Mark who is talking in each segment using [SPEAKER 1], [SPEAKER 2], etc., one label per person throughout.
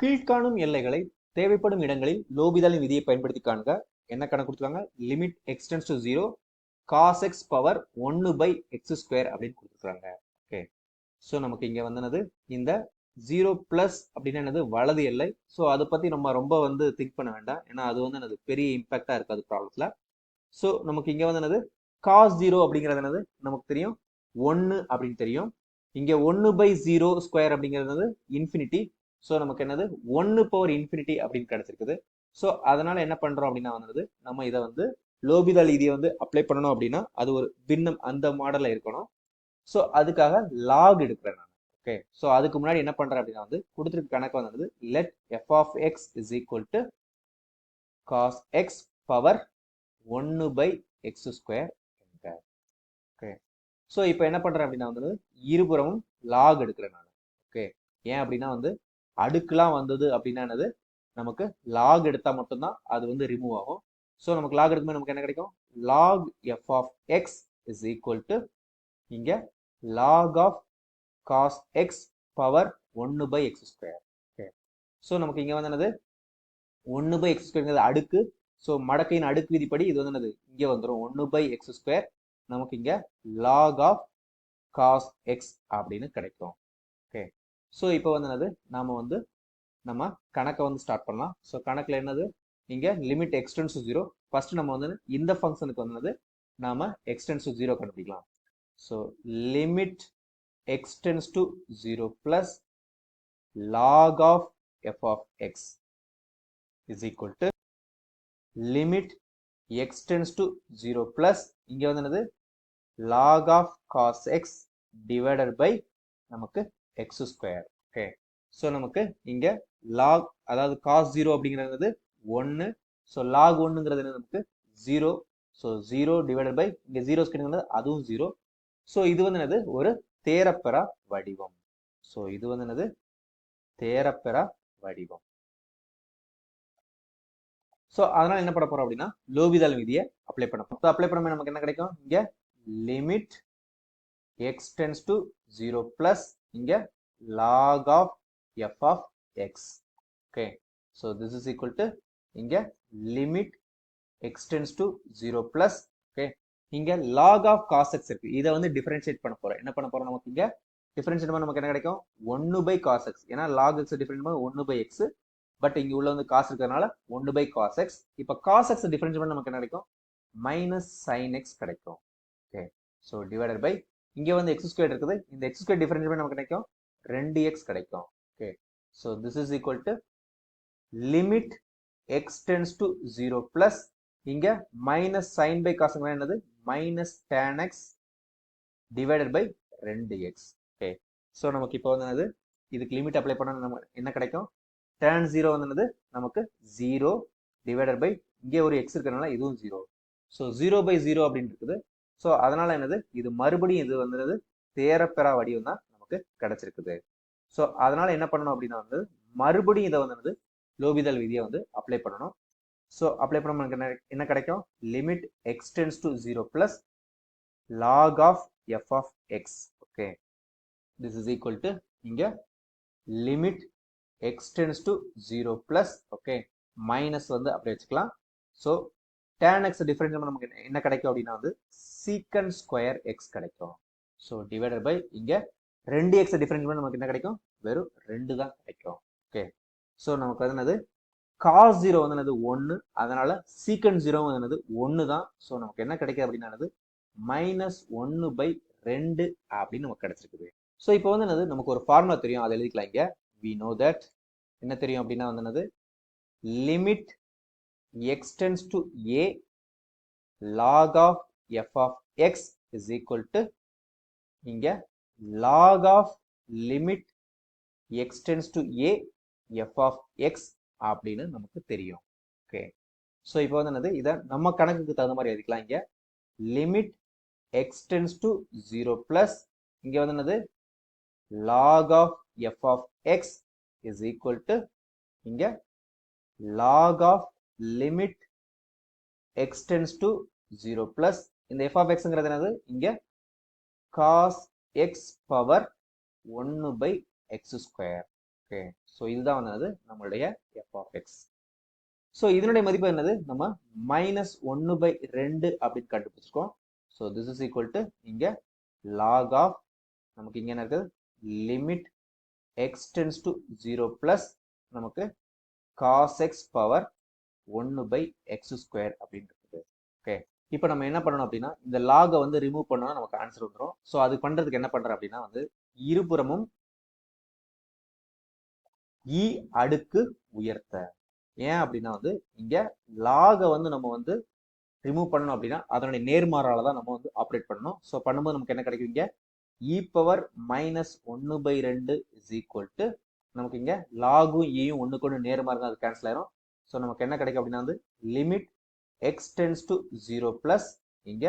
[SPEAKER 1] கீழ்காணும் எல்லைகளை தேவைப்படும் இடங்களில் லோபிதாலின் விதியை பயன்படுத்தி காண்க. என்ன கணக்கு கொடுத்துருக்காங்க? Limit x tends to 0 cos x power 1/x² அப்படின்னு கொடுத்துருக்காங்க. ஓகே, ஸோ நமக்கு இங்க வந்தது இந்த 0 பிளஸ் அப்படின்னா என்னது வலது எல்லை. ஸோ அதை பத்தி நம்ம ரொம்ப திங்க் பண்ண வேண்டாம், ஏன்னா அது என்னது பெரிய இம்பாக்டா இருக்காது ப்ராப்ளத்துல. ஸோ நமக்கு இங்க என்னது காஸ் 0 அப்படிங்கிறது என்னது நமக்கு தெரியும் 1 அப்படின்னு தெரியும். இங்க 1/0² அப்படிங்கிறது இன்ஃபினிட்டி. ஸோ நமக்கு என்னது 1/∞ அப்படின்னு கிடைச்சிருக்குது. ஸோ அதனால என்ன பண்றோம் அப்படின்னா நம்ம இதை லோபிதால் விதியை அப்ளை பண்ணணும் அப்படின்னா அது ஒரு பின்னம் அந்த மாடல்ல இருக்கணும். ஸோ அதுக்காக லாக் எடுக்கிறேன் நான். ஓகே, ஸோ அதுக்கு முன்னாடி என்ன பண்றேன் அப்படின்னா கொடுத்துருக்க கணக்கு let f of x is equal to cos x power 1/x². Okay, so இப்போ என்ன பண்றேன் அப்படின்னா இருபுறமும் லாக் எடுக்கிறேன் நான். ஓகே, ஏன் அப்படின்னா அடுக்குலாம் வந்தது அப்படின்னா என்னது நமக்கு லாக் எடுத்தா மட்டும்தான் அது ரிமூவ் ஆகும். ஸோ நமக்கு லாக் எடுக்கும்போது நமக்கு என்ன கிடைக்கும்? Log f of x is equal to இங்க log of cos x power 1/x². Okay, so நமக்கு இங்க என்னது 1/x² அடுக்கு. ஸோ மடக்கையின் அடுக்கு விதிப்படி இது என்னது இங்க வந்துடும் 1/x². நமக்கு இங்க லாக் ஆஃப் காஸ் எக்ஸ் அப்படின்னு கிடைக்கும். ஓகே, ஸோ இப்போ என்னது நம்ம கணக்கை ஸ்டார்ட் பண்ணலாம். ஸோ கணக்கில் என்னது இங்க லிமிட் எக்ஸ்டென்ஸ் டு 0. ஃபர்ஸ்ட் நம்ம இந்த ஃபங்க்ஷனுக்கு நாம எக்ஸ்டென்ஸ் டு 0 கண்டுபிடிக்கலாம். So limit x tends to 0 plus log of f of x is equal to limit x tends to 0 plus இங்க என்னது log of cos x divided by நமக்கு x². ஓகே, ஸோ நமக்கு இங்க லாக் அதாவது காஸ் 0 அப்படிங்கிறது 1. ஸோ லாக் 1ங்கிறது நமக்கு 0. So 0 divided by இங்க 0 கிடைக்கிறது அதுவும் 0. ஸோ இது என்னது ஒரு தேரப்பெறா வடிவம். ஸோ இது என்னது தேரப்பெறா வடிவம். ஸோ அதனால என்ன பண்ண போறோம் அப்படின்னா லோபிதால் விதியை அப்ளை பண்ண போறோம். அப்ளை பண்ணும்போது நமக்கு என்ன கிடைக்கும்? இங்க limit x tense to 0 plus இங்க log of f of x. Okay, so this is equal to இங்க limit x tends to 0 plus. Okay, இங்க log of cos x இருக்கு. இதை differentiate பண்ண போறோம். என்ன பண்ண போறோம்? நமக்கு இங்க differentiate பண்ண நமக்கு என்ன கிடைக்கும்? 1/cos x. ஏன்னா log x differentiate பண்ண 1/x. பட் இங்க உள்ள cos இருக்கிறதுனால 1/cos x. இப்ப cos x differentiate பண்ண நமக்கு என்ன கிடைக்கும்? minus sin x கிடைக்கும். Okay, so divided by இங்க x² இருக்குது. இந்த x² differentiate பண்ண நமக்கு கிடைக்கும் 2x கிடைக்கும். Okay, so this is equal to limit x tends to 0 plus இங்க மைனஸ் சைன் பை காஸ் என்னது minus tan x divided by 2x. Okay, so நமக்கு இப்போ என்னது இதுக்கு லிமிட் அப்ளை பண்ண நம்ம என்ன கிடைக்கும்? டேன் 0 என்னது நமக்கு 0 டிவைடட் பை இங்கே ஒரு எக்ஸ் இருக்கிறதுனால இதுவும் 0. ஸோ 0/0 அப்படின்னு இருக்குது. ஸோ அதனால என்னது இது மறுபடியும் இது என்னது தேரப்பெறா வடிவம் தான் கிடைச்சிருக்குது. ஸோ அதனால என்ன பண்ணணும் அப்படின்னா மறுபடியும் இதை லோபிதால் விதியை அப்ளை பண்ணணும். ஸோ அப்ளை பண்ண என்ன கிடைக்கும்? Limit x tends to 0 plus log of f of x. Okay, this is equal to இங்க limit x tends to 0 plus okay minus அப்படியே வச்சுக்கலாம். ஸோ tan x டிஃபரன்ஸ் நமக்கு என்ன கிடைக்கும் அப்படின்னா சீக்கன் ஸ்கொயர் எக்ஸ் கிடைக்கும். ஸோ டிவைடட் பை இங்க 2x டிஃபரன்ஸ் பண்ண நமக்கு என்ன கிடைக்கும்? வெறும் 2 தான் கிடைக்கும். ஓகே, ஸோ நமக்கு என்னது cos 0 என்னது 1. அதனால சீக்கன் 0 என்னது 1 தான். ஸோ நமக்கு என்ன கிடைக்குது அப்படின்னா -1/2 அப்படின்னு நமக்கு கிடைச்சிருக்குது. ஸோ இப்போ என்னது நமக்கு ஒரு ஃபார்முலா தெரியும், அதை எழுதிக்கலாம். இங்க we know that என்ன தெரியும் அப்படின்னா என்னது limit x tends to a log of f of x is equal to இங்க log of limit x tends to a f of x அப்படின்னு நமக்கு தெரியும். ஓகே, ஸோ இப்போ என்னது இதை நம்ம கணக்குக்கு தகுந்த மாதிரி எழுதிக்கலாம். இங்க limit x tends to 0 plus இங்க என்னது log of f of x is equal to இங்க log of limit x tends to 0 plus இந்த f of x என்னது இங்க cos x power 1/x². Okay, so இதுதான் வந்து நம்மளுடைய எஃப் ஆஃப் எக்ஸ். ஸோ இதனுடைய மதிப்பு என்னது, நம்ம -1/2 அப்படின்னு கண்டுபிடிச்சிருக்கோம். So this is equal to இங்க லாக் ஆஃப், நமக்கு இங்க என்ன இருக்குது, limit x tends to 0 plus நமக்கு cos x பவர் 1/x² அப்படின்னு இருக்குது. ஓகே, இப்போ நம்ம என்ன பண்ணணும் அப்படின்னா இந்த லாகை வந்து ரிமூவ் பண்ணோம்னா நமக்கு ஆன்சர் வந்துடும். ஸோ அது பண்றதுக்கு என்ன பண்றேன் அப்படின்னா வந்து இருபுறமும் இ அடுக்கு உயர்த்த. ஏன் அப்படின்னா வந்து இங்க லாகை வந்து நம்ம வந்து ரிமூவ் பண்ணணும் அப்படின்னா அதனுடைய நேர்மாறால தான் நம்ம வந்து ஆப்ரேட் பண்ணணும். ஸோ பண்ணும்போது நமக்கு என்ன கிடைக்கும், இங்க e power -1/2 is equal to நமக்கு இங்க லாகும் ஈயும் ஒண்ணுக்கு ஒன்று நேர்மாறு தான், அது கேன்சல் ஆயிரும். ஸோ நமக்கு என்ன கிடைக்கும் அப்படின்னா வந்து limit x tends to 0 plus இங்க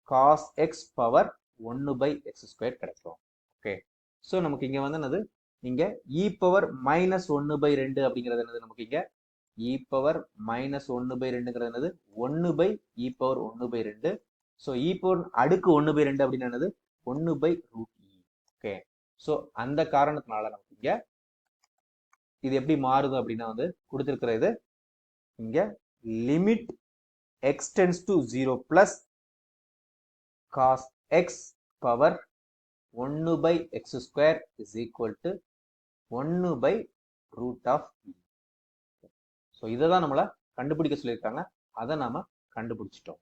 [SPEAKER 1] cos x பவர் 1/x² கிடைக்கும். ஓகே, ஸோ நமக்கு இங்க வந்து என்னது, இங்க இ பவர் -1/2 அப்படிங்கிறது என்னது, நமக்கு இங்க இ பவர் -1/2ங்கிறது என்னது 1/e power 1/2. So e power அடுக்கு 1/2 அப்படின்னு என்னது 1/√e. ஓகே, ஸோ அந்த காரணத்தினால நமக்கு இங்க இது எப்படி மாறுது அப்படின்னா வந்து கொடுத்திருக்கிறது இங்க limit x tends to 0 plus cos x power 1/x² is equal to 1/√e. So இதை தான் நம்மளை கண்டுபிடிக்க சொல்லியிருக்காங்க, அதை நாம கண்டுபிடிச்சிட்டோம்.